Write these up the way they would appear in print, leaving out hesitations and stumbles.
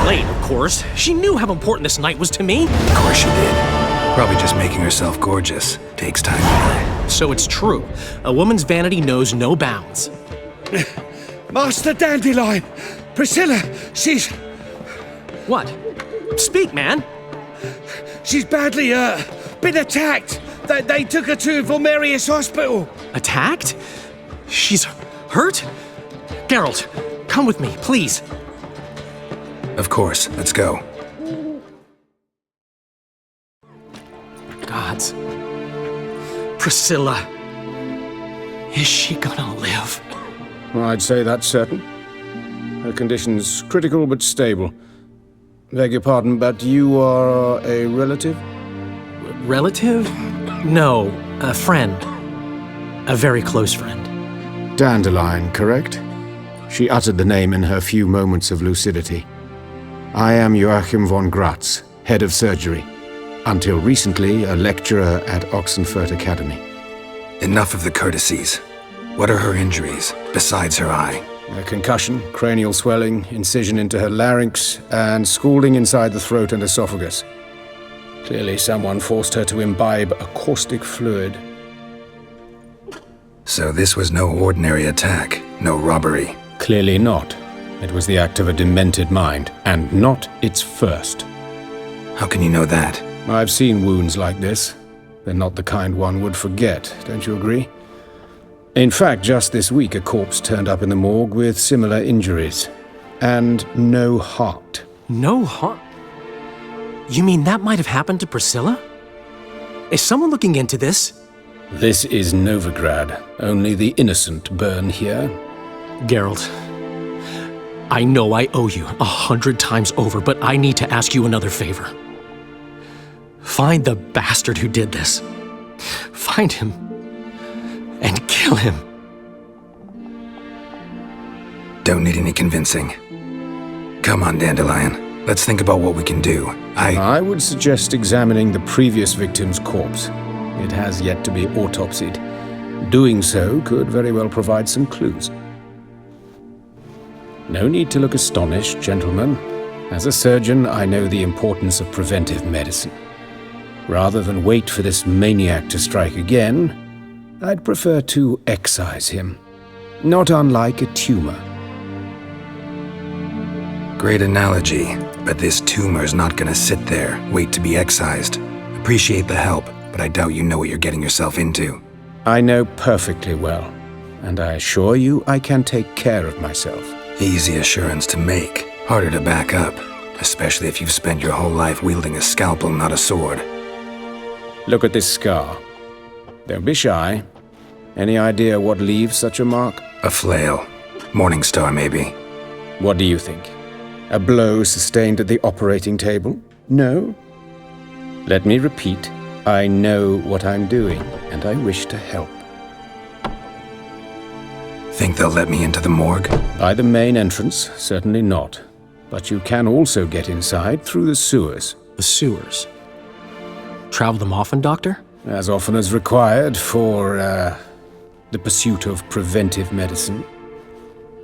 late, of course. She knew how important this night was to me. Of course she did. Probably just making herself gorgeous. Takes time to lie. So it's true. A woman's vanity knows no bounds. Master Dandelion! Priscilla, she's... What? Speak, man. She's badly, been attacked. They took her to Vulmerius Hospital. Attacked? She's hurt? Geralt, come with me, please. Of course, let's go. Gods. Priscilla. Is she gonna live? I'd say that's certain. Her condition's critical but stable. Beg your pardon, but you are a relative? Relative? No, a friend. A very close friend. Dandelion, correct? She uttered the name in her few moments of lucidity. I am Joachim von Gratz, head of surgery. Until recently, a lecturer at Oxenfurt Academy. Enough of the courtesies. What are her injuries, besides her eye? A concussion, cranial swelling, incision into her larynx, and scalding inside the throat and esophagus. Clearly someone forced her to imbibe a caustic fluid. So this was no ordinary attack, no robbery. Clearly not. It was the act of a demented mind, and not its first. How can you know that? I've seen wounds like this. They're not the kind one would forget, don't you agree? In fact, just this week a corpse turned up in the morgue with similar injuries. And no heart. No heart? You mean that might have happened to Priscilla? Is someone looking into this? This is Novigrad. Only the innocent burn here. Geralt, I know I owe you 100 times over, but I need to ask you another favor. Find the bastard who did this. Find him and kill him. Don't need any convincing. Come on, Dandelion. Let's think about what we can do. I would suggest examining the previous victim's corpse. It has yet to be autopsied. Doing so could very well provide some clues. No need to look astonished, gentlemen. As a surgeon, I know the importance of preventive medicine. Rather than wait for this maniac to strike again, I'd prefer to excise him. Not unlike a tumor. Great analogy, but this tumor's not gonna sit there, wait to be excised. Appreciate the help, but I doubt you know what you're getting yourself into. I know perfectly well, and I assure you I can take care of myself. Easy assurance to make, harder to back up, especially if you've spent your whole life wielding a scalpel, not a sword. Look at this scar. Don't be shy. Any idea what leaves such a mark? A flail. Morning Star, maybe. What do you think? A blow sustained at the operating table? No? Let me repeat. I know what I'm doing, and I wish to help. Think they'll let me into the morgue? By the main entrance, certainly not. But you can also get inside through the sewers. The sewers? Travel them often, Doctor? As often as required for, the pursuit of preventive medicine.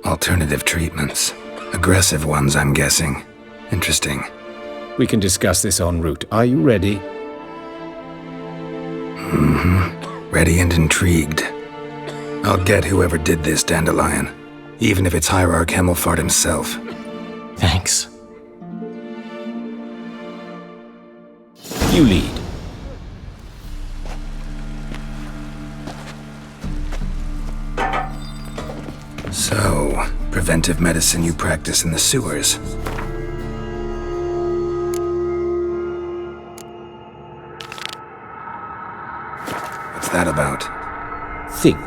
Alternative treatments. Aggressive ones, I'm guessing. Interesting. We can discuss this en route. Are you ready? Mm-hmm. Ready and intrigued. I'll get whoever did this, Dandelion. Even if it's Hierarch Hemmelfart himself. Thanks. You lead. So, preventive medicine you practice in the sewers. What's that about? Think.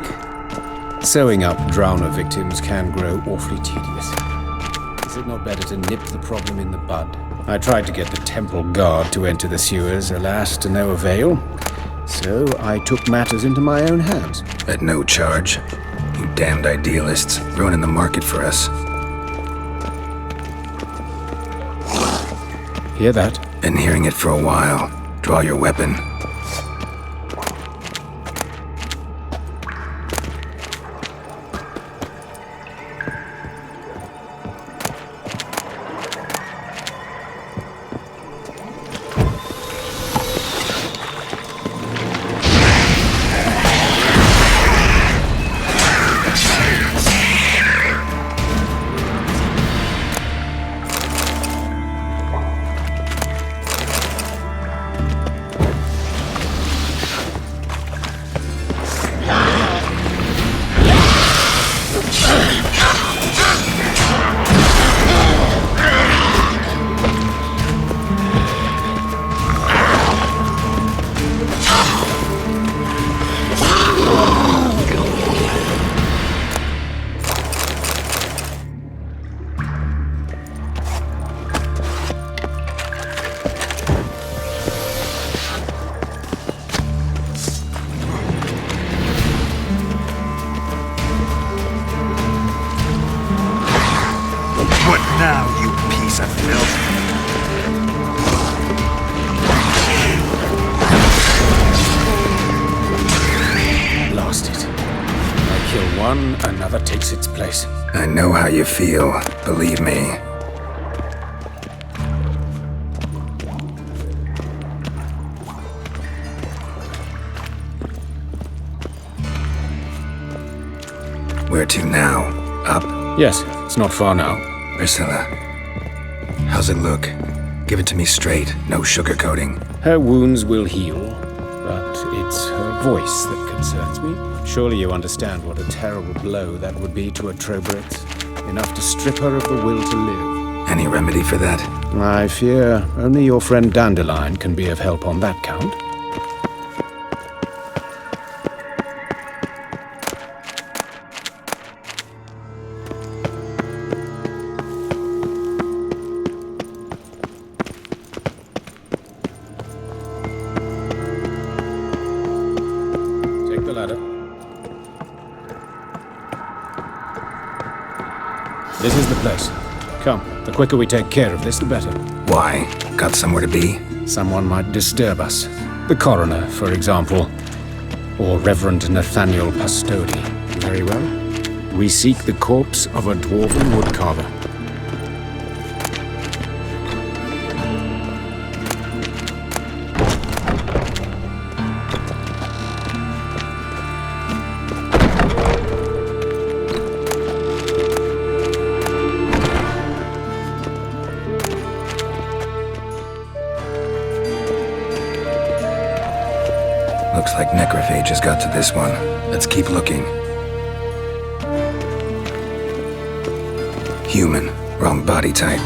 Sewing up drowner victims can grow awfully tedious. Is it not better to nip the problem in the bud? I tried to get the temple guard to enter the sewers, alas, to no avail. So I took matters into my own hands. At no charge. You damned idealists, ruining the market for us. Hear that? Been hearing it for a while. Draw your weapon. What now, you piece of filth? Blast it. I kill one, another takes its place. I know how you feel, believe me. Where to now? Up? Yes, it's not far now. Priscilla. How's it look? Give it to me straight, no sugarcoating. Her wounds will heal, but it's her voice that concerns me. Surely you understand what a terrible blow that would be to a Trobritz. Enough to strip her of the will to live. Any remedy for that? I fear only your friend Dandelion can be of help on that count. Take the ladder. This is the place. Come, the quicker we take care of this, the better. Why? Got somewhere to be? Someone might disturb us. The coroner, for example. Or Reverend Nathaniel Pastodi. Very well. We seek the corpse of a dwarven woodcarver. Looks like necrophage has got to this one. Let's keep looking. Human. Wrong body type.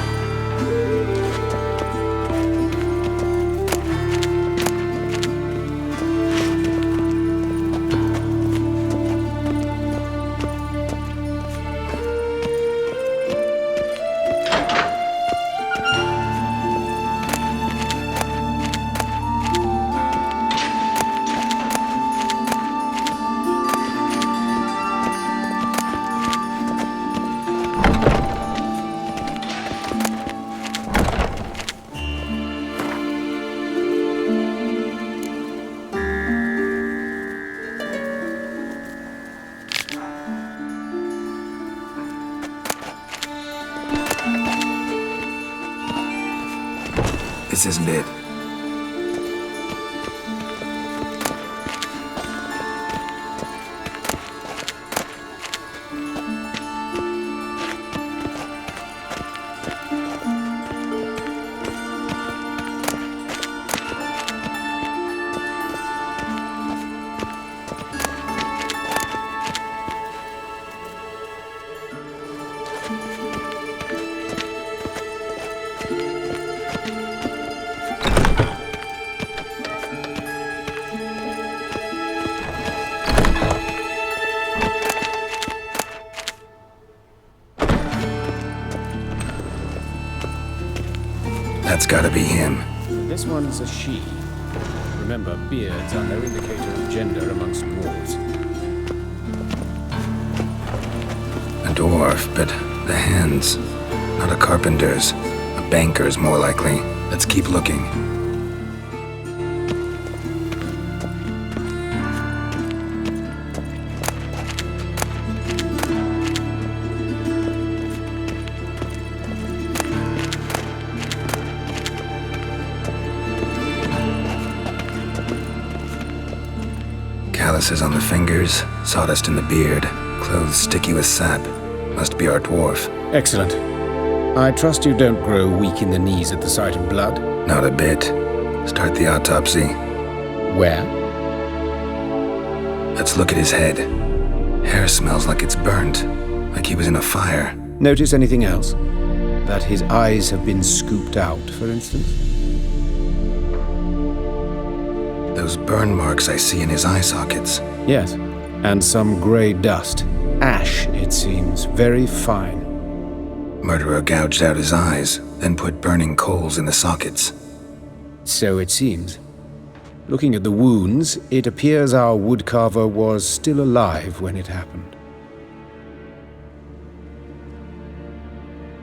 This isn't it. That's gotta be him. This one's a she. Remember, beards are no indicator of gender amongst dwarves. A dwarf, but the hands. Not a carpenter's. A banker's more likely. Let's keep looking. Calluses on the fingers, sawdust in the beard, clothes sticky with sap. Must be our dwarf. Excellent. I trust you don't grow weak in the knees at the sight of blood. Not a bit. Start the autopsy. Where? Let's look at his head. Hair smells like it's burnt, like he was in a fire. Notice anything else? That his eyes have been scooped out, for instance? Those burn marks I see in his eye sockets. Yes. And some grey dust. Ash, it seems. Very fine. Murderer gouged out his eyes, then put burning coals in the sockets. So it seems. Looking at the wounds, it appears our woodcarver was still alive when it happened.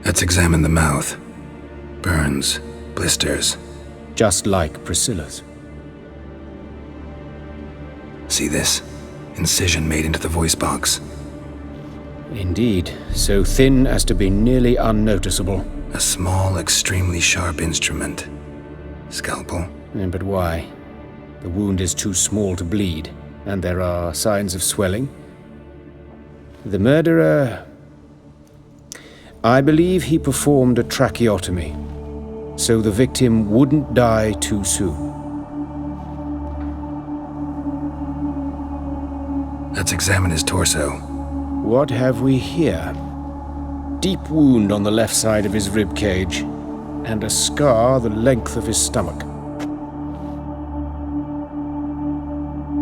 Let's examine the mouth. Burns, blisters. Just like Priscilla's. See this? Incision made into the voice box. Indeed, so thin as to be nearly unnoticeable. A small, extremely sharp instrument. Scalpel? But why? The wound is too small to bleed, and there are signs of swelling. The murderer... I believe he performed a tracheotomy, so the victim wouldn't die too soon. Let's examine his torso. What have we here? Deep wound on the left side of his rib cage, and a scar the length of his stomach.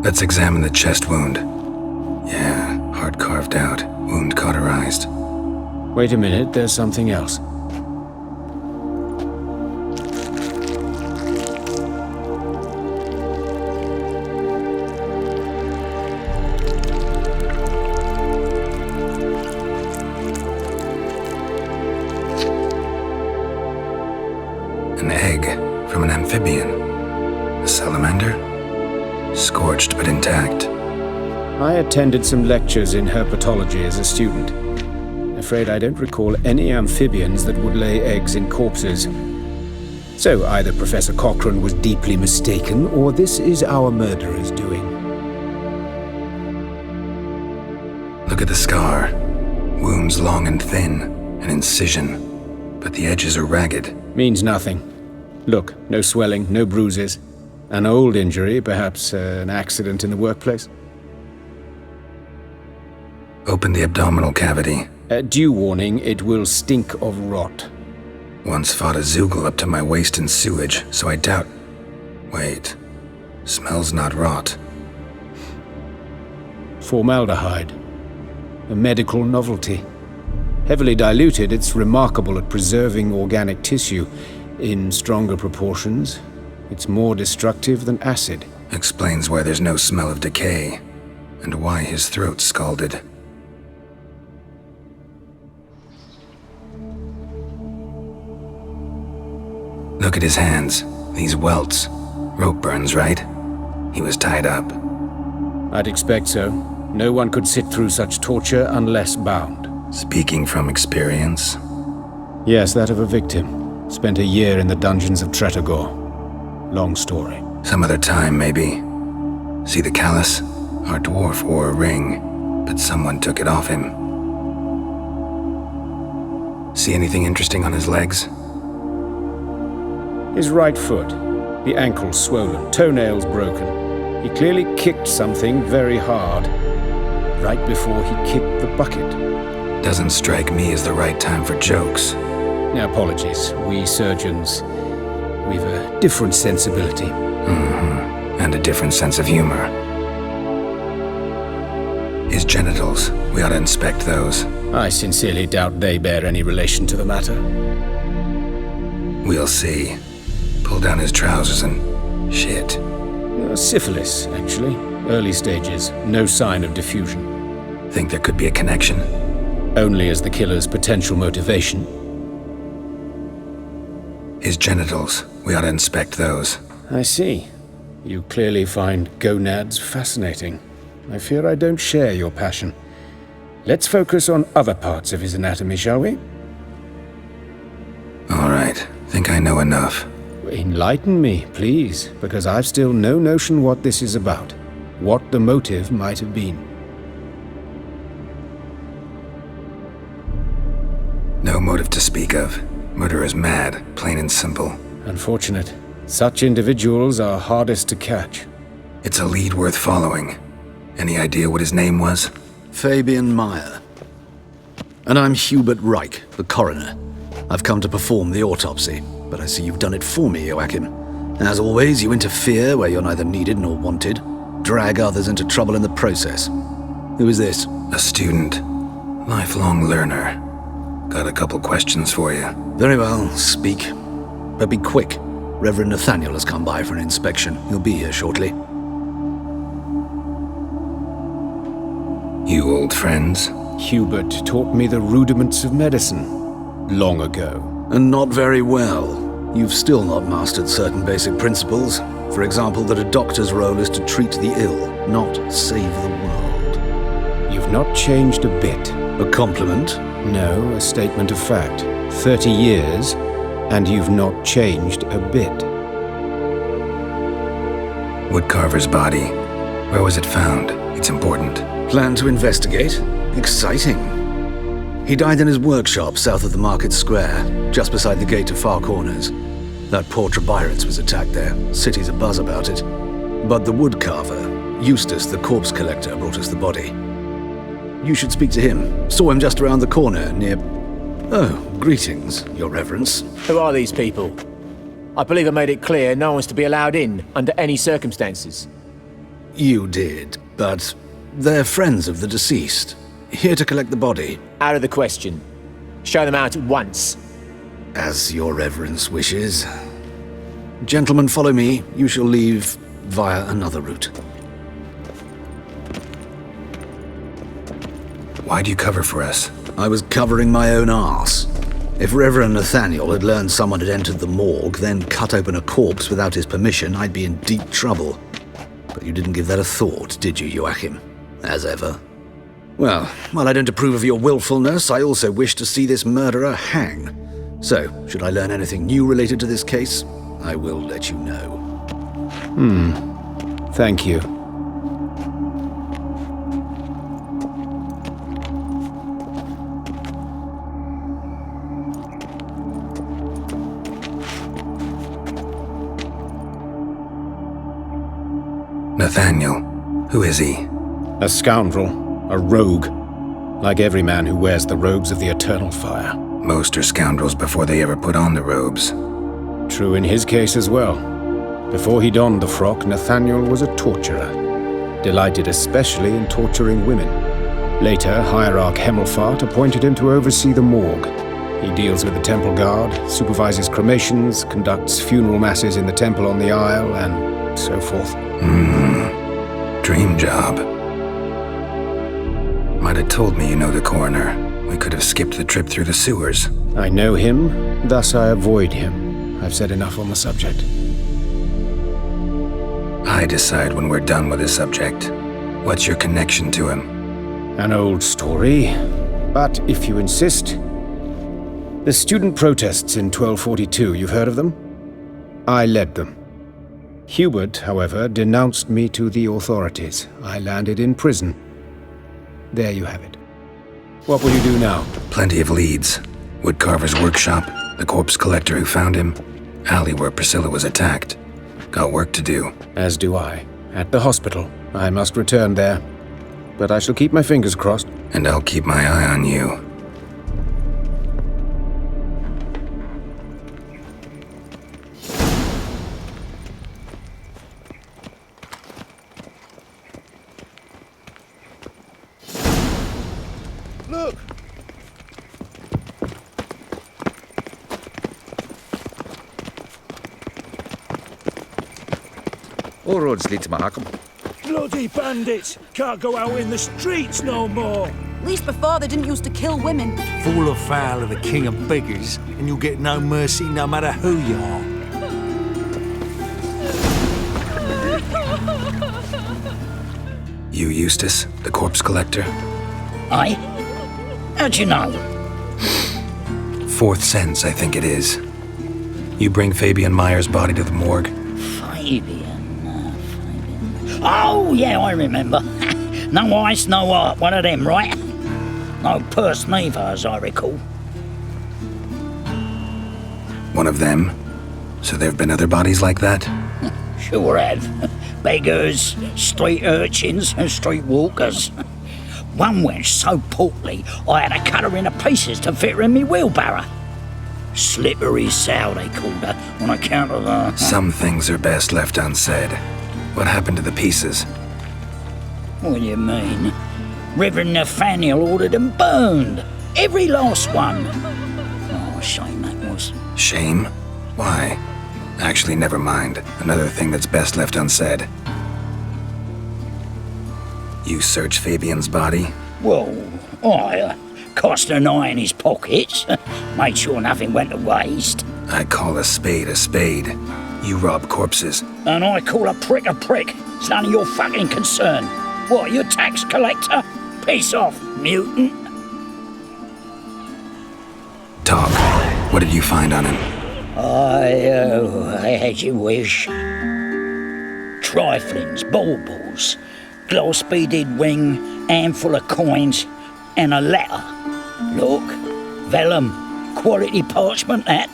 Let's examine the chest wound. Yeah, heart carved out, wound cauterized. Wait a minute, there's something else. An egg from an amphibian. A salamander? Scorched but intact. I attended some lectures in herpetology as a student. Afraid I don't recall any amphibians that would lay eggs in corpses. So either Professor Cochrane was deeply mistaken, or this is our murderer's doing. Look at the scar. Wounds long and thin. An incision. But the edges are ragged. Means nothing. Look, no swelling, no bruises. An old injury, perhaps an accident in the workplace. Open the abdominal cavity. Due warning, it will stink of rot. Once fought a Zoogle up to my waist in sewage, so I doubt... Wait. Smells not rot. Formaldehyde. A medical novelty. Heavily diluted, it's remarkable at preserving organic tissue. In stronger proportions, it's more destructive than acid. Explains why there's no smell of decay, and why his throat's scalded. Look at his hands. These welts. Rope burns, right? He was tied up. I'd expect so. No one could sit through such torture unless bound. Speaking from experience. Yes, that of a victim. Spent a year in the dungeons of Tretogor. Long story. Some other time, maybe. See the callus? Our dwarf wore a ring, but someone took it off him. See anything interesting on his legs? His right foot. The ankle swollen, toenails broken. He clearly kicked something very hard. Right before he kicked the bucket. Doesn't strike me as the right time for jokes. Apologies. We surgeons, we've a different sensibility. And a different sense of humor. His genitals, we ought to inspect those. I sincerely doubt they bear any relation to the matter. We'll see. Pull down his trousers and... shit. Syphilis, actually. Early stages. No sign of diffusion. Think there could be a connection? Only as the killer's potential motivation. His genitals, we ought to inspect those. I see. You clearly find gonads fascinating. I fear I don't share your passion. Let's focus on other parts of his anatomy, shall we? All right. Think I know enough. Enlighten me, please, because I've still no notion what this is about. What the motive might have been. No motive to speak of. Murderer's mad, plain and simple. Unfortunate. Such individuals are hardest to catch. It's a lead worth following. Any idea what his name was? Fabian Meyer. And I'm Hubert Reich, the coroner. I've come to perform the autopsy, but I see you've done it for me, Joachim. As always, you interfere where you're neither needed nor wanted. Drag others into trouble in the process. Who is this? A student. Lifelong learner. Got a couple questions for you. Very well, speak. But be quick. Reverend Nathaniel has come by for an inspection. He'll be here shortly. You old friends? Hubert taught me the rudiments of medicine. long ago. And not very well. You've still not mastered certain basic principles. For example, that a doctor's role is to treat the ill, not save the world. You've not changed a bit. A compliment? No, a statement of fact. 30 years, and you've not changed a bit. Woodcarver's body. Where was it found? It's important. Plan to investigate? Exciting. He died in his workshop south of the market square, just beside the gate to Far Corners. That poor Trebirates was attacked there. City's abuzz about it. But the woodcarver, Eustace the corpse collector, brought us the body. You should speak to him. Saw him just around the corner near... Oh, greetings, Your Reverence. Who are these people? I believe I made it clear no one's to be allowed in under any circumstances. You did, but they're friends of the deceased. Here to collect the body. Out of the question. Show them out at once. As Your Reverence wishes. Gentlemen, follow me. You shall leave via another route. Why'd you cover for us? I was covering my own arse. If Reverend Nathaniel had learned someone had entered the morgue, then cut open a corpse without his permission, I'd be in deep trouble. But you didn't give that a thought, did you, Joachim? As ever. Well, while I don't approve of your willfulness, I also wish to see this murderer hang. So, should I learn anything new related to this case, I will let you know. Thank you. Nathaniel. Who is he? A scoundrel. A rogue. Like every man who wears the robes of the Eternal Fire. Most are scoundrels before they ever put on the robes. True in his case as well. Before he donned the frock, Nathaniel was a torturer. Delighted especially in torturing women. Later, Hierarch Hemmelfart appointed him to oversee the morgue. He deals with the temple guard, supervises cremations, conducts funeral masses in the temple on the Isle, and so forth. Dream job. Might have told me you know the coroner. We could have skipped the trip through the sewers. I know him, thus I avoid him. I've said enough on the subject. I decide when we're done with this subject. What's your connection to him? An old story, but if you insist. The student protests in 1242, you've heard of them? I led them. Hubert, however, denounced me to the authorities. I landed in prison. There you have it. What will you do now? Plenty of leads. Woodcarver's workshop, the corpse collector who found him, alley where Priscilla was attacked. Got work to do. As do I. At the hospital. I must return there. But I shall keep my fingers crossed. And I'll keep my eye on you. Look! All roads lead to Mahakam. Bloody bandits! Can't go out in the streets no more! At least before they didn't used to kill women. Fall afoul of the king of beggars, and you'll get no mercy no matter who you are. You, Eustace, the corpse collector? Aye? How'd you know? Fourth sense, I think it is. You bring Fabian Meyer's body to the morgue? Fabian. Oh, yeah, I remember. No ice, no art, one of them, right? No purse neither, as I recall. One of them? So there've been other bodies like that? Sure have. Beggars, street urchins, and street walkers. One wench so portly, I had to cut her into pieces to fit her in me wheelbarrow. Slippery sow, they called her, on account of the... Some things are best left unsaid. What happened to the pieces? What do you mean? Reverend Nathaniel ordered them burned. Every last one. Oh, shame that was. Shame? Why? Actually, never mind. Another thing that's best left unsaid. You searched Fabian's body? Well, I Cast an eye in his pockets. Made sure nothing went to waste. I call a spade a spade. You rob corpses. And I call a prick a prick. It's none of your fucking concern. What, you a tax collector? Piss off, mutant. Talk. What did you find on him? As you wish. Triflings, baubles, glass-beaded ring, handful of coins, and a letter. Look, vellum, quality parchment that.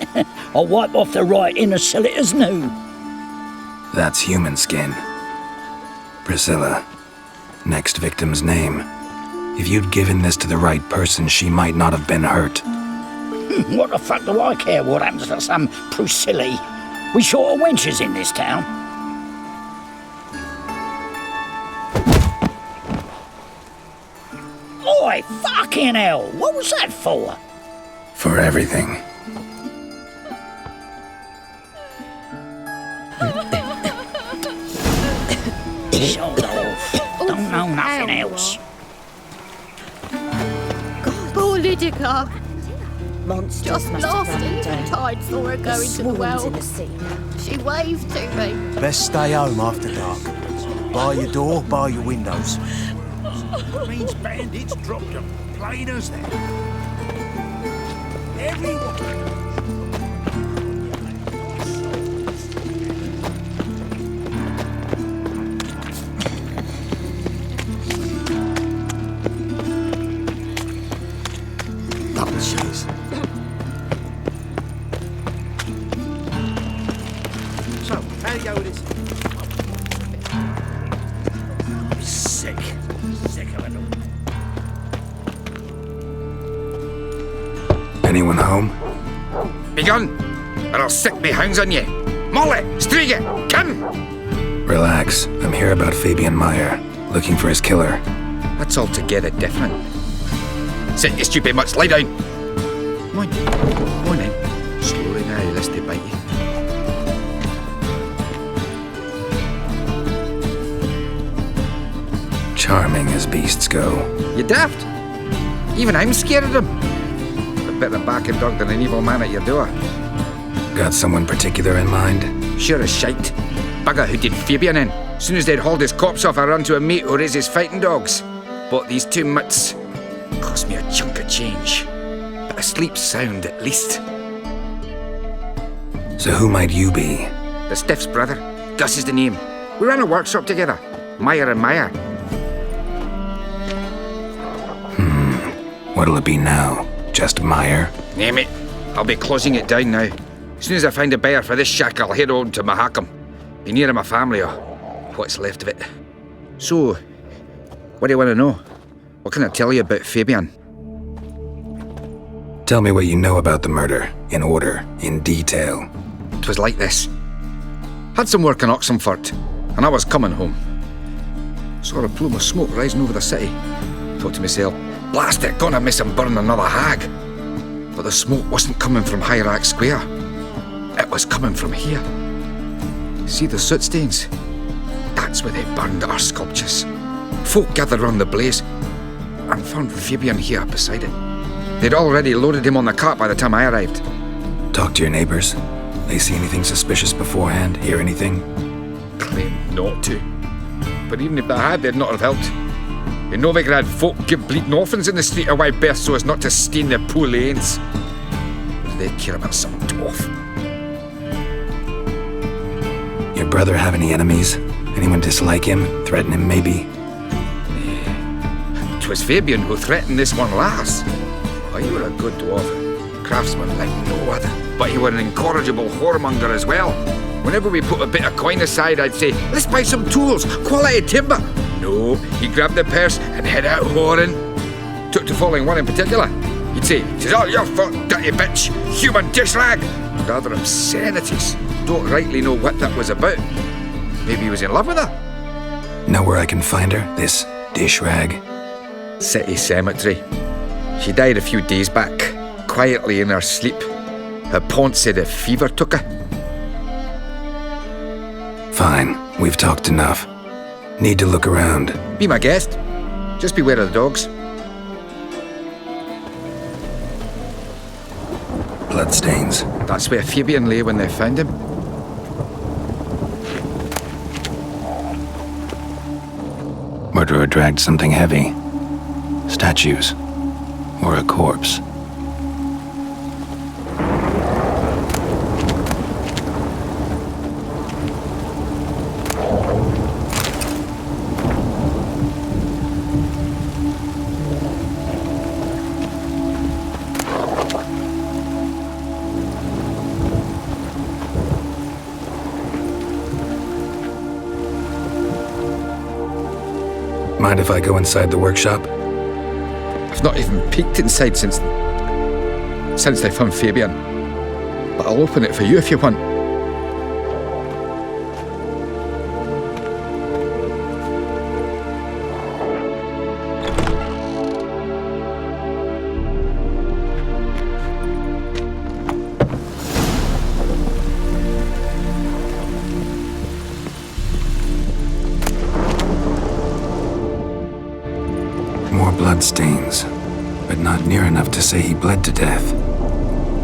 I'll wipe off the writing and sell it as new. That's human skin. Priscilla. Next victim's name. If you'd given this to the right person, she might not have been hurt. What the fuck do I care what happens to some Priscilla? We short of wenches in this town. Oi, fucking hell! What was that for? For everything. Shut off. Don't know nothing else. Poor Lydica. Monsters Just must have last run evening down. tide saw her The going to the swarms well. in the sea. She waved to me. Best stay home after dark. Bar your door, bar your windows. Means bandits dropped them. Plain as that. Everyone. Double cheese. So, how do you go with this? I'm sick. Sick of it all. Anyone home? Begone, or I'll sick me hounds on you. Molly, Striga, come! Relax. I'm here about Fabian Meyer. Looking for his killer. That's altogether different. Sit, you stupid mutts, lie down. Come on, go on then. Slowly now, lest they bite you. Charming as beasts go. You daft? Even I'm scared of them. A better backing dog than an evil man at your door. Got someone particular in mind? Sure as shite. Bugger who did Fabian in. Soon as they'd hauled his corpse off, I run to a mate who raises fighting dogs. Bought these two mutts. Cost me a chunk of change. But I sleep sound at least. So who might you be? The Stiff's brother. Gus is the name. We ran a workshop together. Meyer and Meyer. What'll it be now? Just Meyer? Name it. I'll be closing it down now. As soon as I find a buyer for this shack, I'll head on to Mahakam. Be near my family or what's left of it. So, what do you want to know? What can I tell you about Fabian? Tell me what you know about the murder, in order, in detail. 'Twas like this. Had some work in Oxenfurt, and I was coming home. Saw a plume of smoke rising over the city. Thought to myself, blast it, gonna miss and burn another hag. But the smoke wasn't coming from Hierarch Square. It was coming from here. See the soot stains? That's where they burned our sculptures. Folk gathered round the blaze and found Fabian here beside it. They'd already loaded him on the cart by the time I arrived. Talk to your neighbors. They see anything suspicious beforehand? Hear anything? Claim not to. But even if they had, they'd not have helped. In Novigrad, folk give bleeding orphans in the street a wide berth so as not to stain their poor lanes. They'd care about some dwarf. Your brother have any enemies? Anyone dislike him? Threaten him, maybe? 'Twas Fabian who threatened this one last. Oh, you were a good dwarf. Craftsman like no other. But he were an incorrigible whoremonger as well. Whenever we put a bit of coin aside, I'd say, let's buy some tools, quality timber. No, he grabbed the purse and head out whoring. Took to following one in particular. He'd say, "'Tis all your fault, dirty bitch, human dish rag." And other obscenities. Don't rightly know what that was about. Maybe he was in love with her. Know where I can find her? This dish rag? City cemetery. She died a few days back, quietly in her sleep. Her pont said a fever took her. Fine, we've talked enough. Need to look around. Be my guest. Just beware of the dogs. bloodstains. That's where Fabian lay when they found him. Murderer dragged something heavy. Statues. Or a corpse. Mind if I go inside the workshop? I've not even peeked inside since they found Fabian. But I'll open it for you if you want. More bloodstains, but not near enough to say he bled to death.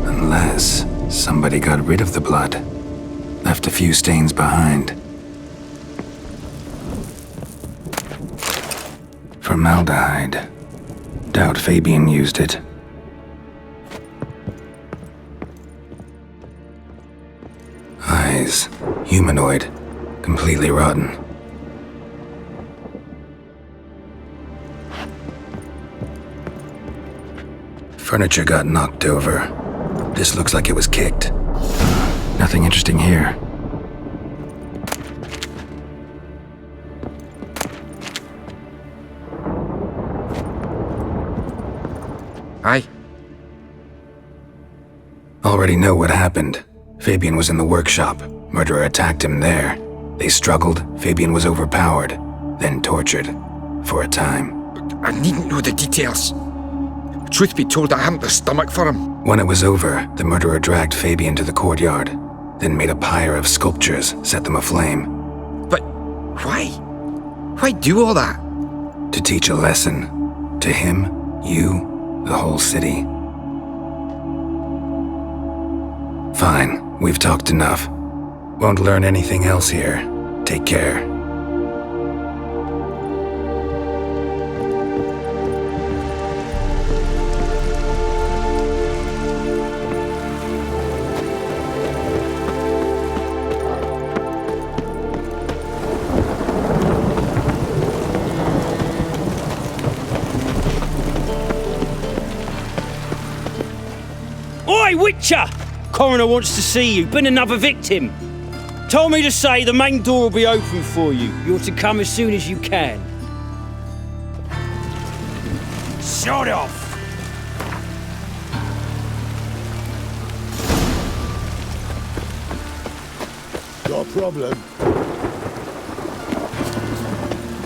Unless somebody got rid of the blood, left a few stains behind. Formaldehyde. Doubt Fabian used it. Eyes. Humanoid. Completely rotten. Furniture got knocked over. This looks like it was kicked. Nothing interesting here. Aye. Already know what happened. Fabian was in the workshop. Murderer attacked him there. They struggled. Fabian was overpowered, then tortured. For a time. I needn't know the details. Truth be told, I hadn't the stomach for him. When it was over, the murderer dragged Fabian to the courtyard, then made a pyre of sculptures, set them aflame. But why? Why do all that? To teach a lesson. To him, you, the whole city. Fine, we've talked enough. Won't learn anything else here. Take care. Oi, Witcher! Coroner wants to see you. Been another victim. Told me to say the main door will be open for you. You're to come as soon as you can. Shut off! Got a problem?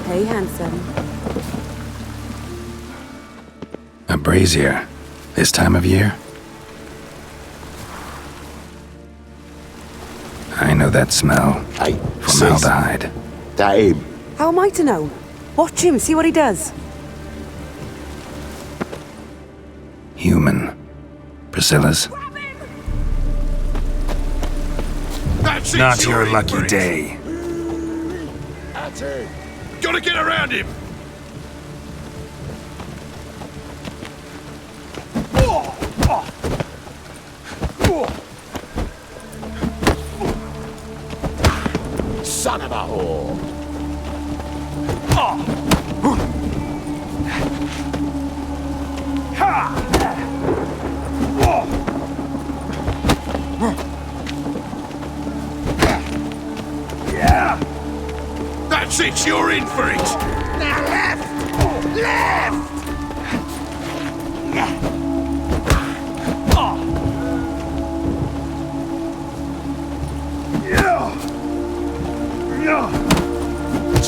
Hey, handsome. A brazier. This time of year? I know that smell. Hey, formaldehyde. That him? How am I to know? Watch him, see what he does. Human. Priscilla's. Not your lucky day. That's it. Gotta get around him! Son of a whore. That's it, you're in for it! Now left! Left!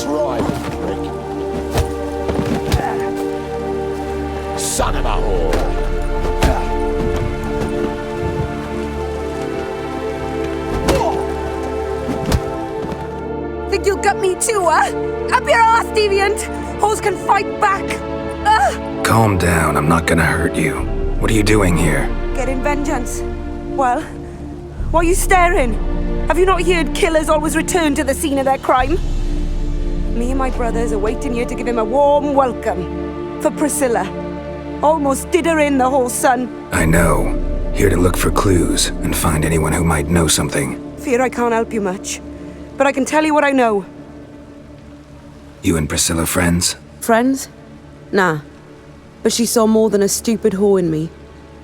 Try it, prick. Son of a whore. Think you'll gut me too, huh? Up your ass, deviant! Hoes can fight back! Calm down, I'm not gonna hurt you. What are you doing here? Getting vengeance. Well, why are you staring? Have you not heard killers always return to the scene of their crime? Me and my brothers are waiting here to give him a warm welcome. For Priscilla. Almost did her in, the whole son. I know. Here to look for clues and find anyone who might know something. Fear I can't help you much. But I can tell you what I know. You and Priscilla friends? Friends? Nah. But she saw more than a stupid whore in me.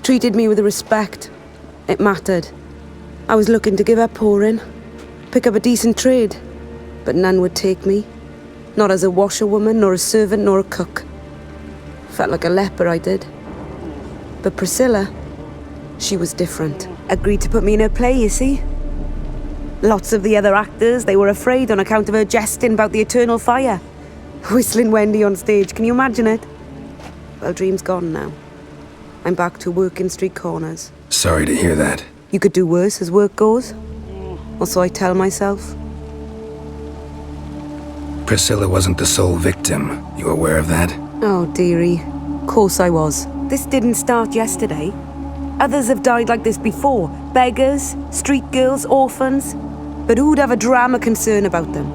Treated me with respect. It mattered. I was looking to give up whoring. Pick up a decent trade. But none would take me. Not as a washerwoman, nor a servant, nor a cook. Felt like a leper, I did. But Priscilla, she was different. Agreed to put me in her play, you see? Lots of the other actors, they were afraid on account of her jesting about the eternal fire. Whistling Wendy on stage, can you imagine it? Well, dream's gone now. I'm back to working street corners. Sorry to hear that. You could do worse as work goes. Or so I tell myself. Priscilla wasn't the sole victim. You aware of that? Oh, dearie. Course I was. This didn't start yesterday. Others have died like this before. Beggars, street girls, orphans. But who'd have a drama concern about them?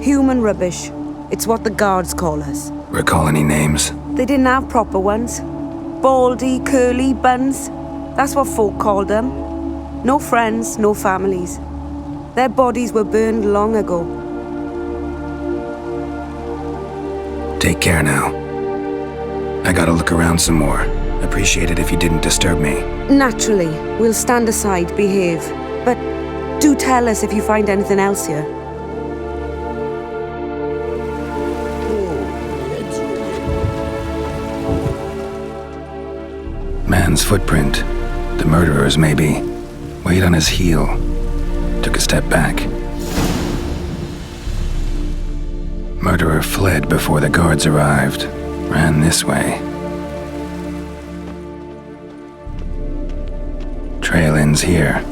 Human rubbish. It's what the guards call us. Recall any names? They didn't have proper ones. Baldy, curly, buns. That's what folk called them. No friends, no families. Their bodies were burned long ago. Take care now. I gotta look around some more. Appreciate it if you didn't disturb me. Naturally, we'll stand aside, behave. But do tell us if you find anything else here. Man's footprint. The murderer's, maybe. Weight on his heel. Took a step back. Murderer fled before the guards arrived. Ran this way. Trail ends here.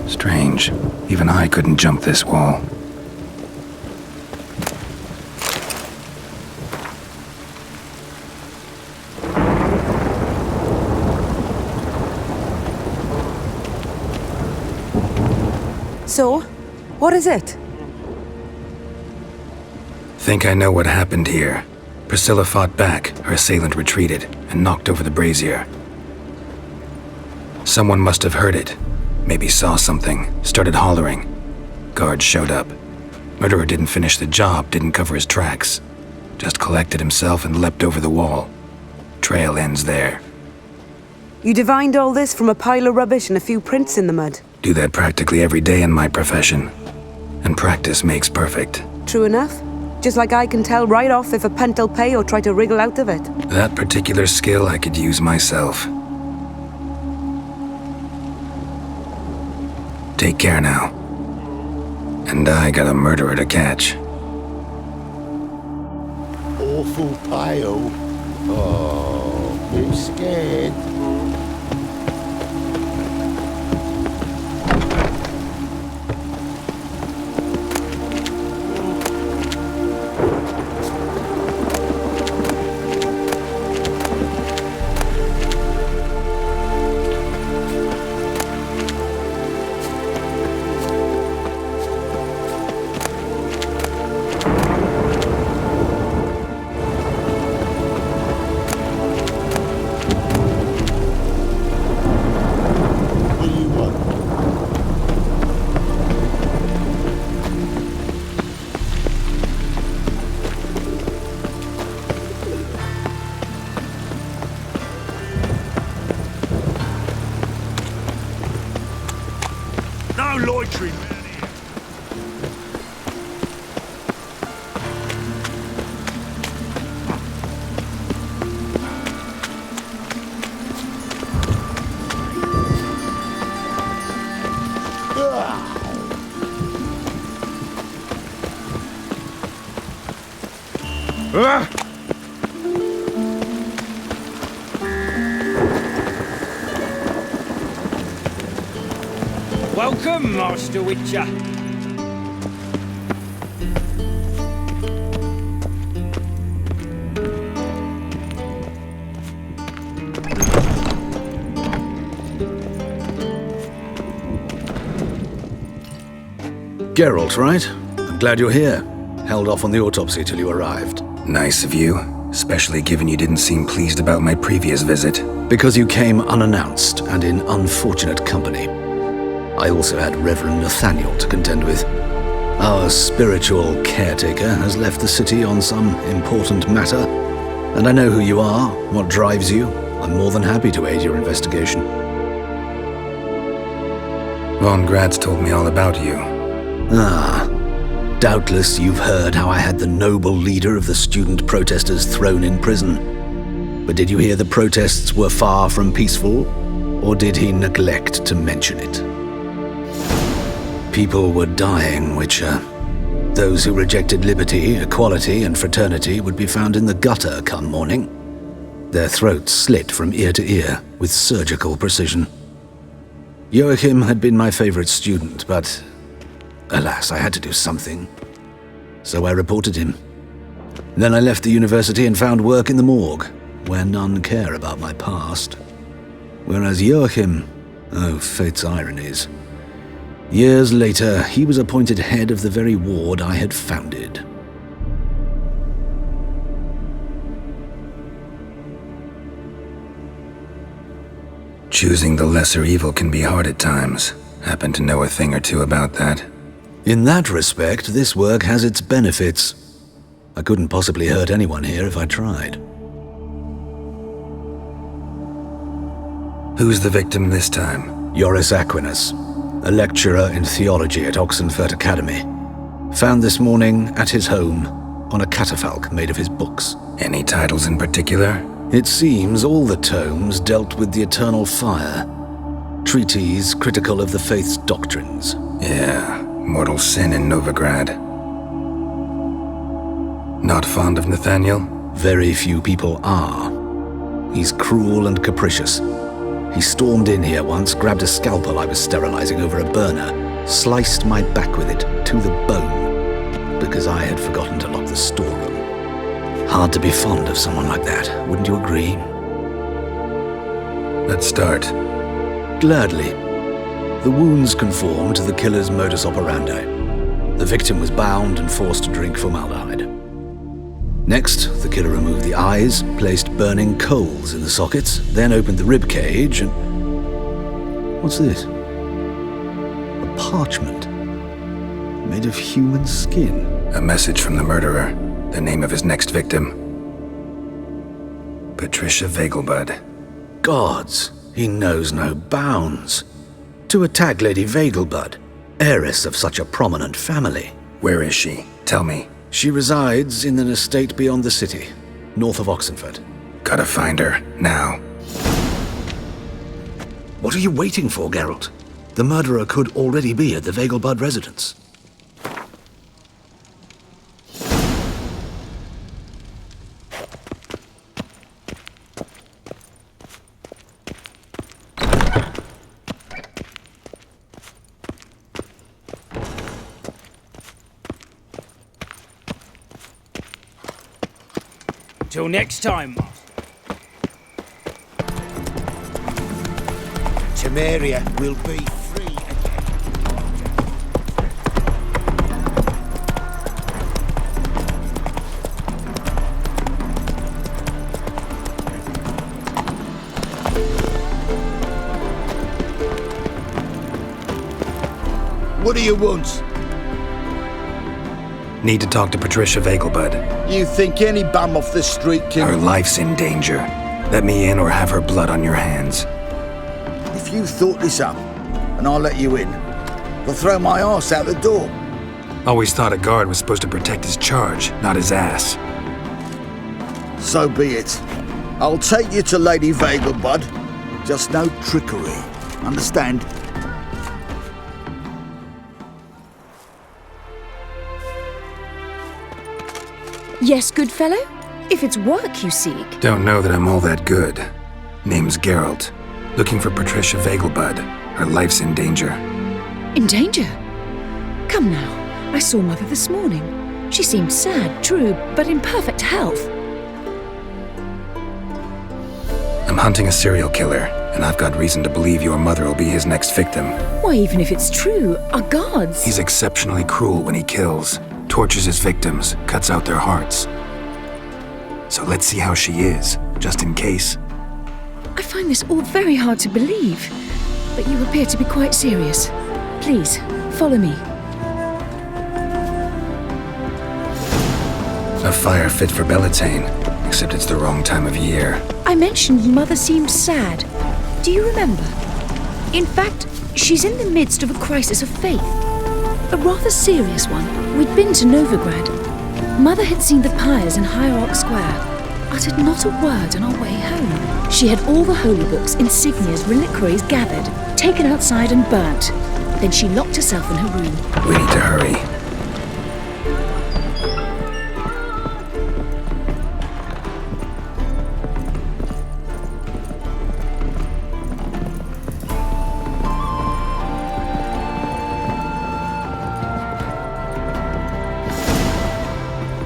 Strange. Even I couldn't jump this wall. So, what is it? Think I know what happened here. Priscilla fought back, her assailant retreated, and knocked over the brazier. Someone must have heard it. Maybe saw something, started hollering. Guards showed up. Murderer didn't finish the job, didn't cover his tracks. Just collected himself and leapt over the wall. Trail ends there. You divined all this from a pile of rubbish and a few prints in the mud. Do that practically every day in my profession. And practice makes perfect. True enough. Just like I can tell right off if a punt'll pay or try to wriggle out of it. That particular skill I could use myself. Take care now. And I got a murderer to catch. Awful pale. Oh, bit scared. No loitering round here. Welcome, Master Witcher. Geralt, right? I'm glad you're here. Held off on the autopsy till you arrived. Nice of you, especially given you didn't seem pleased about my previous visit. Because you came unannounced and in unfortunate company. I also had Reverend Nathaniel to contend with. Our spiritual caretaker has left the city on some important matter, and I know who you are, what drives you. I'm more than happy to aid your investigation. Von Grad's told me all about you. Ah, doubtless you've heard how I had the noble leader of the student protesters thrown in prison. But did you hear the protests were far from peaceful, or did he neglect to mention it? People were dying, Witcher. Those who rejected liberty, equality, and fraternity would be found in the gutter come morning. Their throats slit from ear to ear with surgical precision. Joachim had been my favorite student, but alas, I had to do something. So I reported him. Then I left the university and found work in the morgue, where none care about my past. Whereas Joachim, oh, fate's ironies. Years later, he was appointed head of the very ward I had founded. Choosing the lesser evil can be hard at times. Happen to know a thing or two about that. In that respect, this work has its benefits. I couldn't possibly hurt anyone here if I tried. Who's the victim this time? Joris Aquinas, a lecturer in theology at Oxenfurt Academy. Found this morning at his home on a catafalque made of his books. Any titles in particular? It seems all the tomes dealt with the eternal fire. Treatises critical of the faith's doctrines. Yeah, mortal sin in Novigrad. Not fond of Nathaniel? Very few people are. He's cruel and capricious. He stormed in here once, grabbed a scalpel I was sterilizing over a burner, sliced my back with it to the bone, because I had forgotten to lock the storeroom. Hard to be fond of someone like that, wouldn't you agree? Let's start. Gladly. The wounds conform to the killer's modus operandi. The victim was bound and forced to drink formaldehyde. Next, the killer removed the eyes, placed burning coals in the sockets, then opened the rib cage and... What's this? A parchment. Made of human skin. A message from the murderer. The name of his next victim. Patricia Vegelbud. Gods, he knows no bounds. To attack Lady Vegelbud, heiress of such a prominent family. Where is she? Tell me. She resides in an estate beyond the city, north of Oxenfurt. Gotta find her, now. What are you waiting for, Geralt? The murderer could already be at the Vegelbud residence. Till next time, Temeria will be free again. What do you want? Need to talk to Patricia Vegelbud. You think any bum off the street can... Her life's in danger. Let me in or have her blood on your hands. If you thought this up, and I'll let you in, they'll throw my arse out the door. Always thought a guard was supposed to protect his charge, not his ass. So be it. I'll take you to Lady Vegelbud. Just no trickery. Understand? Yes, good fellow? If it's work you seek. Don't know that I'm all that good. Name's Geralt. Looking for Patricia Vegelbud. Her life's in danger. In danger? Come now. I saw Mother this morning. She seemed sad, true, but in perfect health. I'm hunting a serial killer. and I've got reason to believe your mother will be his next victim. Why, even if it's true, our guards... He's exceptionally cruel when he kills, tortures his victims, cuts out their hearts. So let's see how she is, just in case. I find this all very hard to believe, but you appear to be quite serious. Please, follow me. A fire fit for Bellatane, except it's the wrong time of year. I mentioned Mother seemed sad. Do you remember? In fact, she's in the midst of a crisis of faith. A rather serious one. We'd been to Novigrad. Mother had seen the pyres in Hierarch Square, uttered not a word on our way home. She had all the holy books, insignias, reliquaries gathered, taken outside and burnt. Then she locked herself in her room. We need to hurry.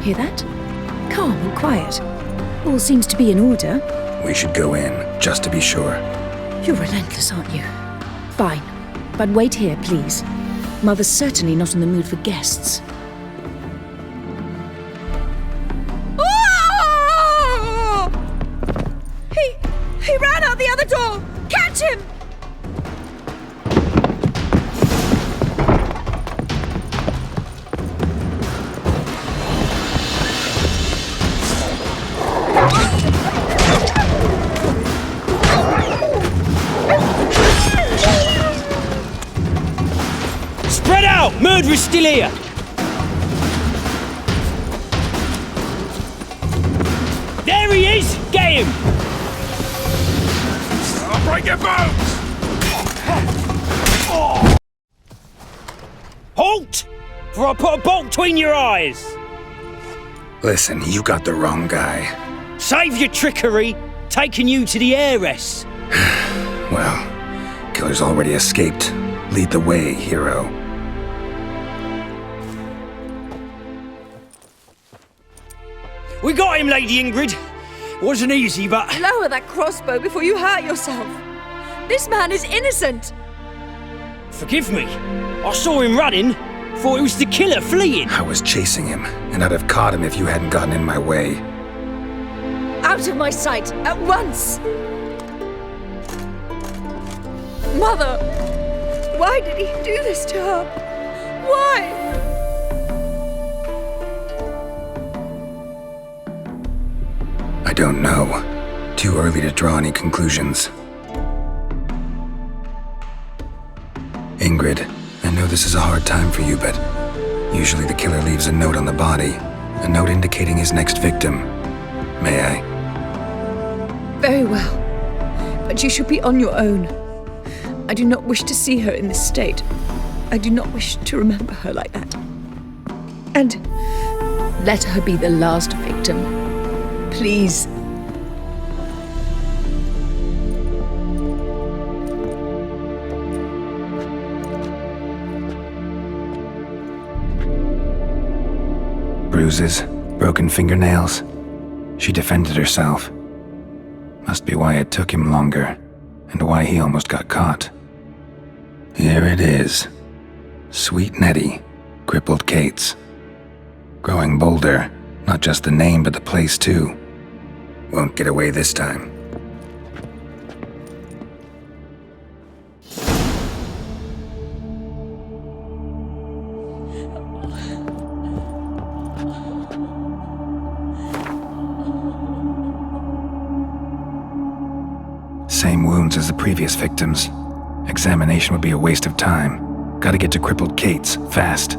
Hear that? Calm and quiet. All seems to be in order. We should go in, just to be sure. You're relentless, aren't you? Fine. But wait here, please. Mother's certainly not in the mood for guests. Oh! He ran out the other door! Catch him! Murderer's still here! There he is! Get him! I'll break your bones! Halt! For I put a bolt between your eyes! Listen, you got the wrong guy. Save your trickery! Taking you to the heiress! Well, killer's already escaped. Lead the way, hero. We got him, Lady Ingrid. Wasn't easy, but... Lower that crossbow before you hurt yourself. This man is innocent. Forgive me. I saw him running. Thought it was the killer fleeing. I was chasing him, and I'd have caught him if you hadn't gotten in my way. Out of my sight, at once! Mother! Why did he do this to her? Why? I don't know. Too early to draw any conclusions. Ingrid, I know this is a hard time for you, but usually the killer leaves a note on the body, a note indicating his next victim. May I? Very well. But you should be on your own. I do not wish to see her in this state. I do not wish to remember her like that. And let her be the last victim. Please. Bruises, broken fingernails. She defended herself. Must be why it took him longer, and why he almost got caught. Here it is. Sweet Nettie, crippled Kate's. Growing bolder, not just the name but the place too. Won't get away this time. Same wounds as the previous victims. Examination would be a waste of time. Gotta get to crippled Kate's, fast.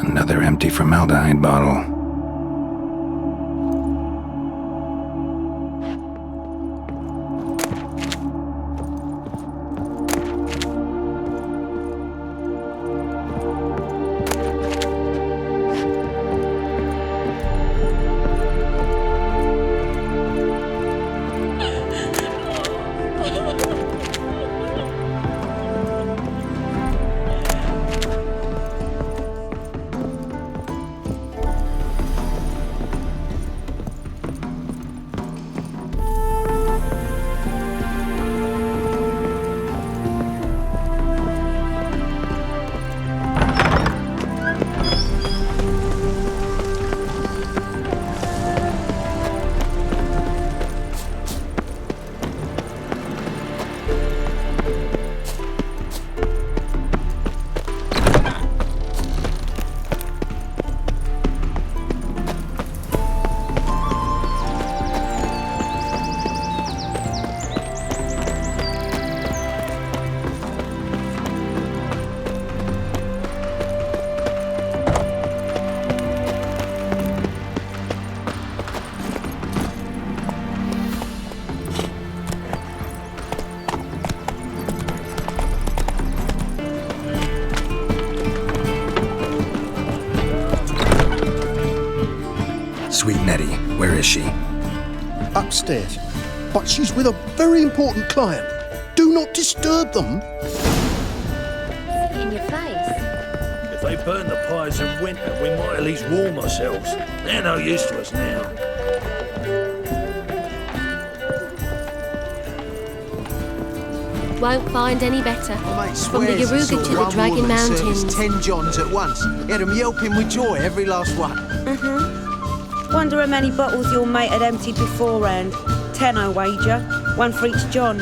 Another empty formaldehyde bottle. she? Upstairs. But she's with a very important client. Do not disturb them. In your face. If they burn the pies in winter, we might at least warm ourselves. They're no use to us now. Won't find any better. From the Swears he Yaruga saw to the one Dragon woman Mountains. service 10 Johns at once. He had 'em yelping with joy, every last one. Wonder how many bottles your mate had emptied beforehand. 10, I wager. One for each John.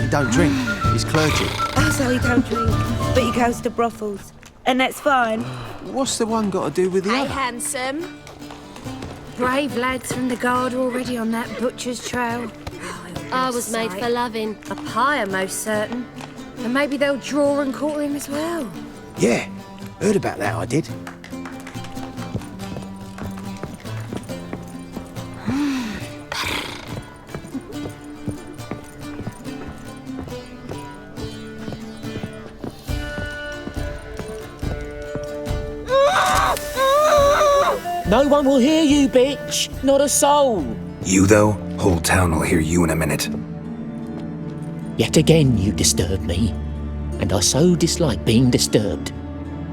He don't drink. He's clergy. Oh, so he don't drink. But he goes to brothels. And that's fine. What's the one got to do with the Hey, other? handsome. Brave lads from the guard already on that butcher's trail. I was made for loving. A pyre, most certain. And maybe they'll draw and quarter him as well. Yeah, heard about that, I did. No one will hear you, bitch. Not a soul. You, though? Whole town will hear you in a minute. Yet again you disturb me, and I so dislike being disturbed.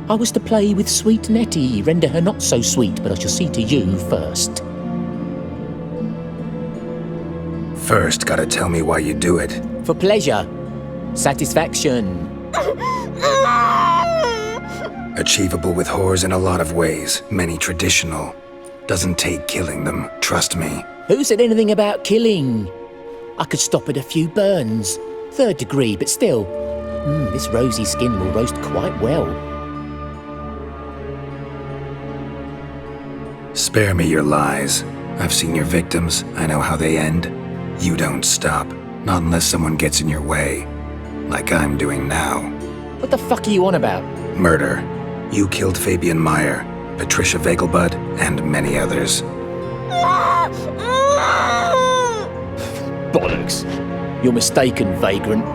I was to play with sweet Nettie, render her not so sweet, but I shall see to you first. First, gotta tell me why you do it. For pleasure. Satisfaction. Achievable with whores in a lot of ways, many traditional. Doesn't take killing them, trust me. Who said anything about killing? I could stop at a few burns. 3rd degree, but still. This rosy skin will roast quite well. Spare me your lies. I've seen your victims, I know how they end. You don't stop, not unless someone gets in your way. Like I'm doing now. What the fuck are you on about? Murder. You killed Fabian Meyer, Patricia Vegelbud, and many others. Bollocks. You're mistaken, vagrant.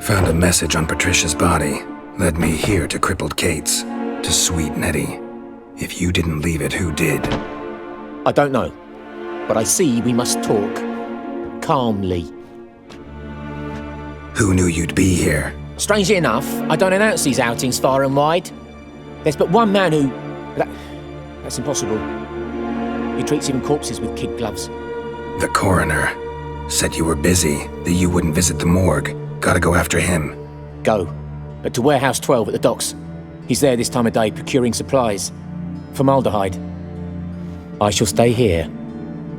Found a message on Patricia's body. Led me here to crippled Kate's. To sweet Nettie. If you didn't leave it, who did? I don't know. But I see we must talk. Calmly. Who knew you'd be here? Strangely enough, I don't announce these outings far and wide. There's but one man who... That's impossible. He treats even corpses with kid gloves. The coroner. Said you were busy, that you wouldn't visit the morgue. Gotta go after him. Go. But to Warehouse 12 at the docks. He's there this time of day procuring supplies. Formaldehyde. I shall stay here.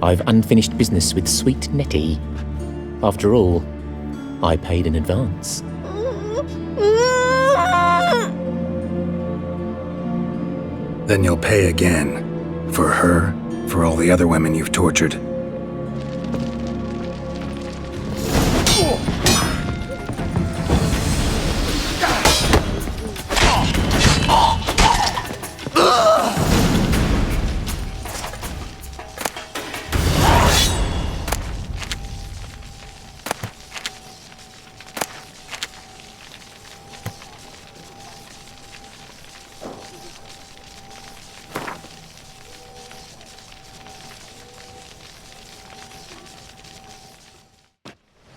I've unfinished business with sweet Nettie. After all, I paid in advance. Then you'll pay again. For her, for all the other women you've tortured.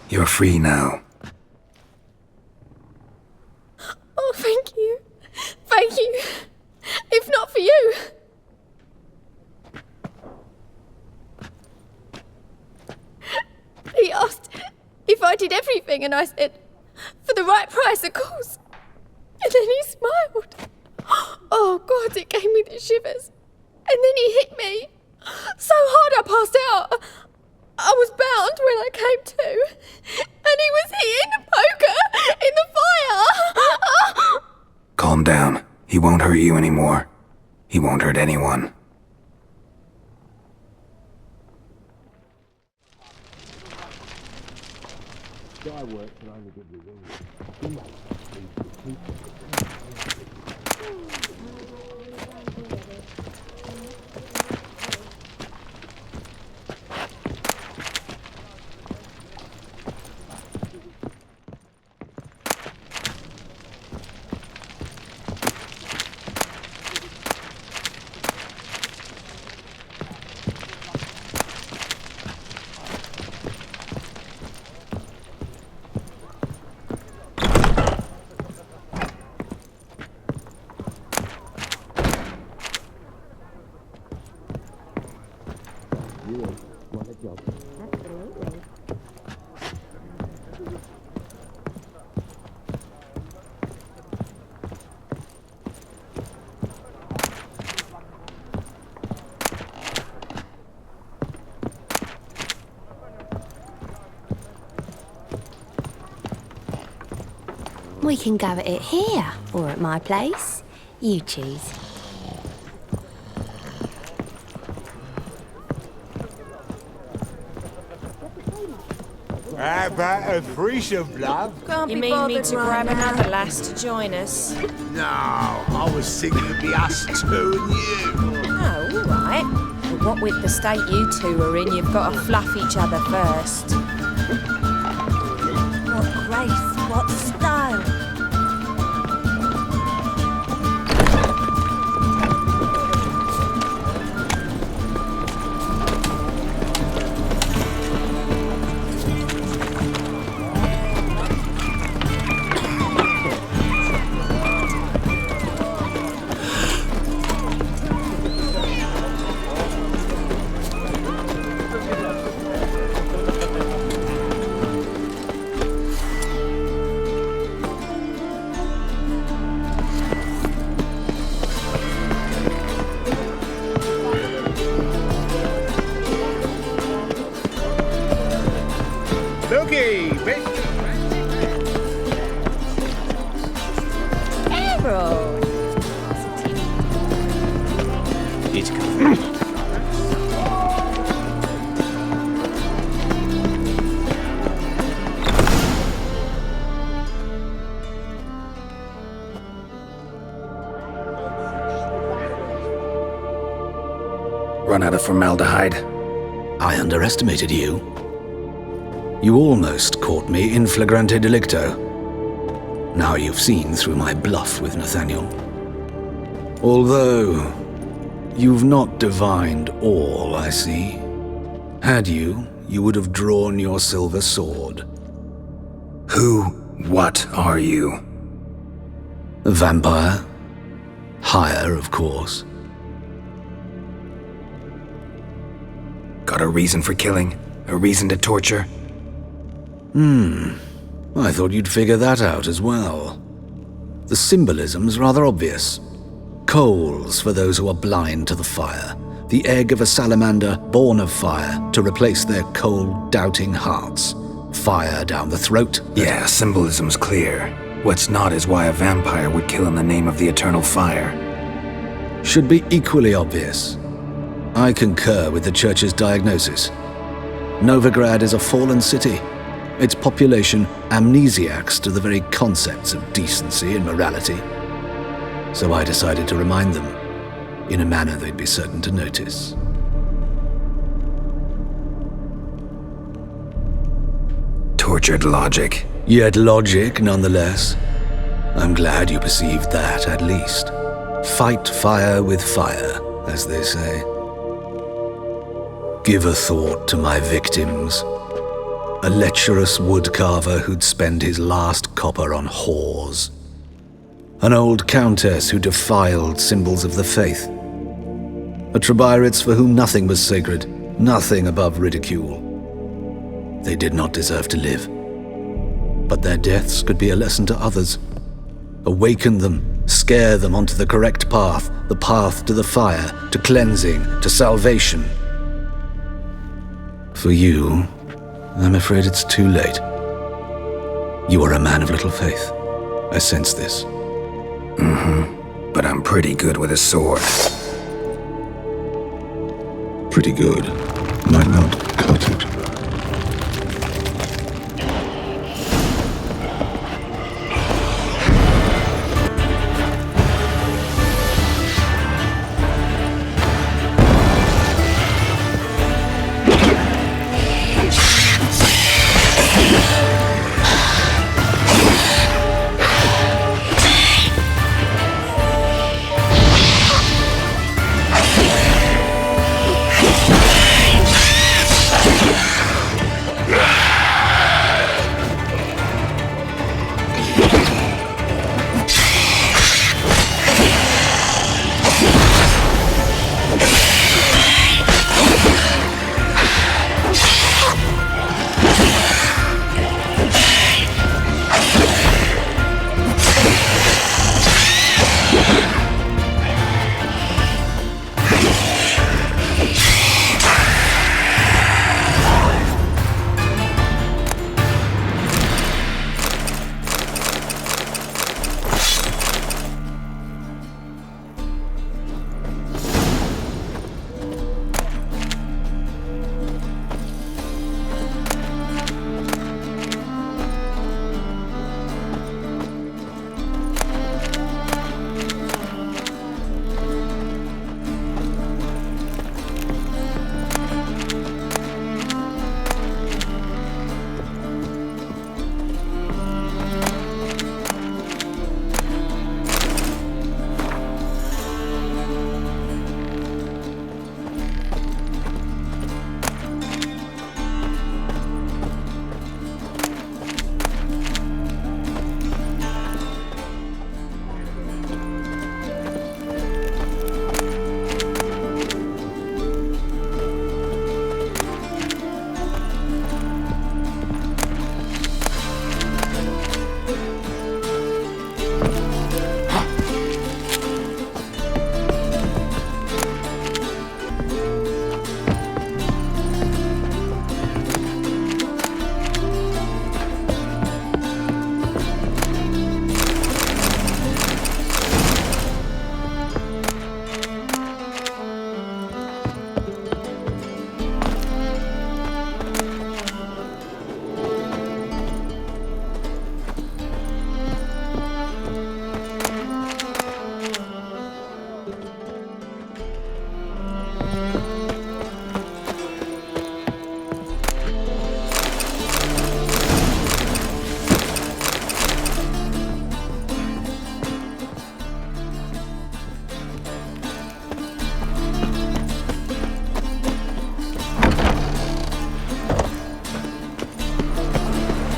You're free now. Oh, thank you. Thank you. If not for you. He asked if I did everything, and I said, for the right price, of course. And then he smiled. Oh, God, it gave me the shivers. And then he hit me so hard I passed out. I was bound when I came to. And he was hitting the poker in the fire. Calm down. He won't hurt you anymore. He won't hurt anyone. We can go at it here, or at my place. You choose. How about a threesome, love? You mean me to grab another lass to join us? No, I was thinking it'd be us two and you. Oh, all right. But what with the state you two are in, you've got to fluff each other first. What grace, what style. Looky, bitch. Geralt! It's coming. Run out of formaldehyde. I underestimated you. You almost caught me in flagrante delicto. Now you've seen through my bluff with Nathaniel. Although, you've not divined all, I see. Had you, you would have drawn your silver sword. What are you? A vampire. Higher, of course. Got a reason for killing? A reason to torture? I thought you'd figure that out as well. The symbolism's rather obvious. Coals for those who are blind to the fire. The egg of a salamander born of fire to replace their cold, doubting hearts. Fire down the throat. Yeah, symbolism's clear. What's not is why a vampire would kill in the name of the eternal fire. Should be equally obvious. I concur with the Church's diagnosis. Novigrad is a fallen city. Its population amnesiacs to the very concepts of decency and morality. So I decided to remind them, in a manner they'd be certain to notice. Tortured logic. Yet logic, nonetheless. I'm glad you perceived that, at least. Fight fire with fire, as they say. Give a thought to my victims. A lecherous woodcarver who'd spend his last copper on whores. An old countess who defiled symbols of the faith. A Trebirates for whom nothing was sacred, nothing above ridicule. They did not deserve to live. But their deaths could be a lesson to others. Awaken them, scare them onto the correct path, the path to the fire, to cleansing, to salvation. For you, I'm afraid it's too late. You are a man of little faith. I sense this. But I'm pretty good with a sword. Pretty good. Might not cut it.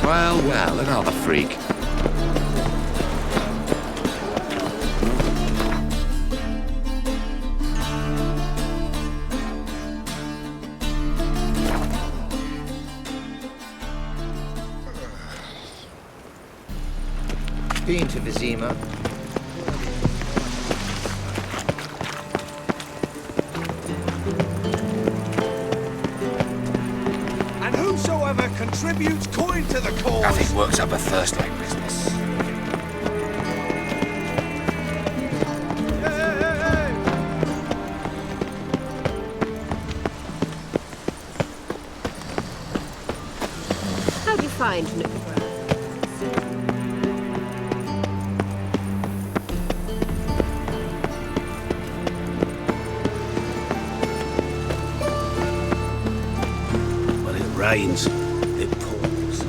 Well, well, another freak. Been to Vizima. And whosoever contributes coin to the cause... Nothing works up a thirst like business. How do you find Novigrad? When it rains, it pours.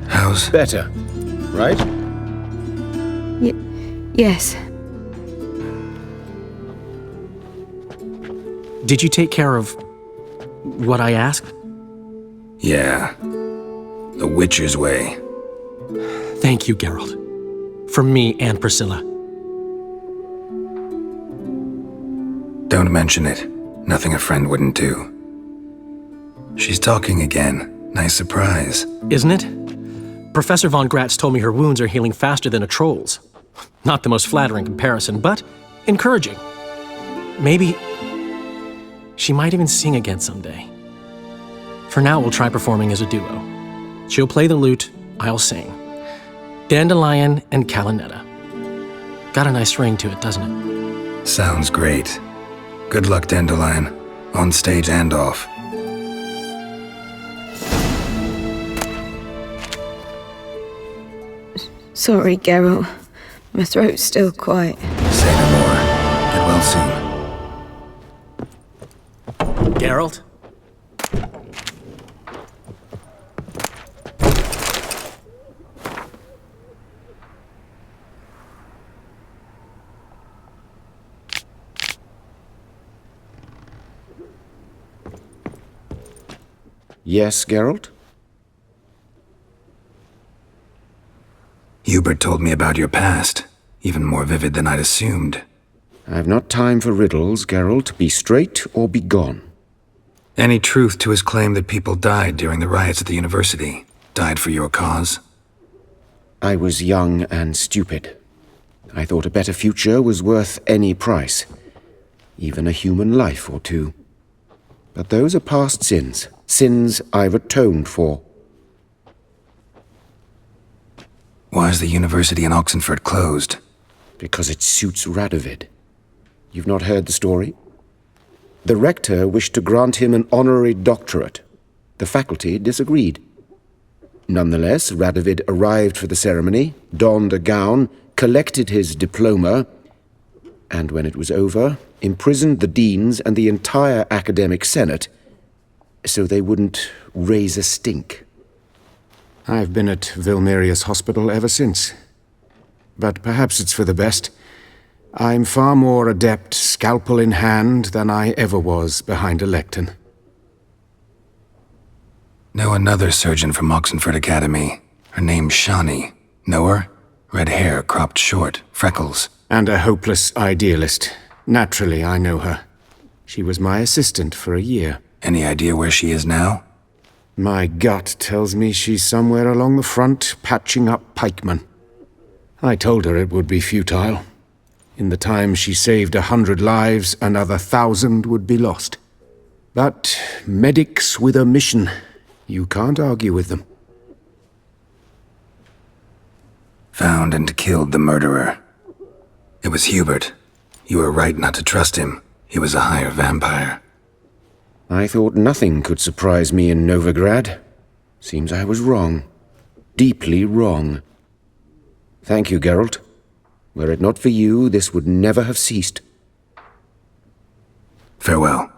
How's... Better, right? Yes. Did you take care of what I asked? Yeah. The Witcher's way. Thank you, Geralt. From me and Priscilla. Don't mention it. Nothing a friend wouldn't do. She's talking again. Nice surprise. Isn't it? Professor von Gratz told me her wounds are healing faster than a troll's. Not the most flattering comparison, but encouraging. Maybe she might even sing again someday. For now, we'll try performing as a duo. She'll play the lute, I'll sing. Dandelion and Calinetta. Got a nice ring to it, doesn't it? Sounds great. Good luck, Dandelion. On stage and off. Sorry, Geralt. My throat's still quite... Say no more. Get well soon. Geralt? Yes, Geralt? Hubert told me about your past, even more vivid than I'd assumed. I've not time for riddles, Geralt. Be straight or be gone. Any truth to his claim that people died during the riots at the university? Died for your cause? I was young and stupid. I thought a better future was worth any price. Even a human life or two. But those are past sins. Sins I've atoned for. Why is the university in Oxenford closed? Because it suits Radovid. You've not heard the story? The rector wished to grant him an honorary doctorate. The faculty disagreed. Nonetheless, Radovid arrived for the ceremony, donned a gown, collected his diploma, and when it was over, imprisoned the deans and the entire academic senate so they wouldn't raise a stink. I've been at Vilmerius Hospital ever since. But perhaps it's for the best. I'm far more adept, scalpel in hand, than I ever was behind a lectern. Know another surgeon from Oxenford Academy. Her name's Shani. Know her? Red hair, cropped short, freckles. And a hopeless idealist. Naturally, I know her. She was my assistant for a year. Any idea where she is now? My gut tells me she's somewhere along the front, patching up pikemen. I told her it would be futile. In the time she saved 100 lives, another 1,000 would be lost. But medics with a mission, you can't argue with them. Found and killed the murderer. It was Hubert. You were right not to trust him. He was a higher vampire. I thought nothing could surprise me in Novigrad. Seems I was wrong. Deeply wrong. Thank you, Geralt. Were it not for you, this would never have ceased. Farewell.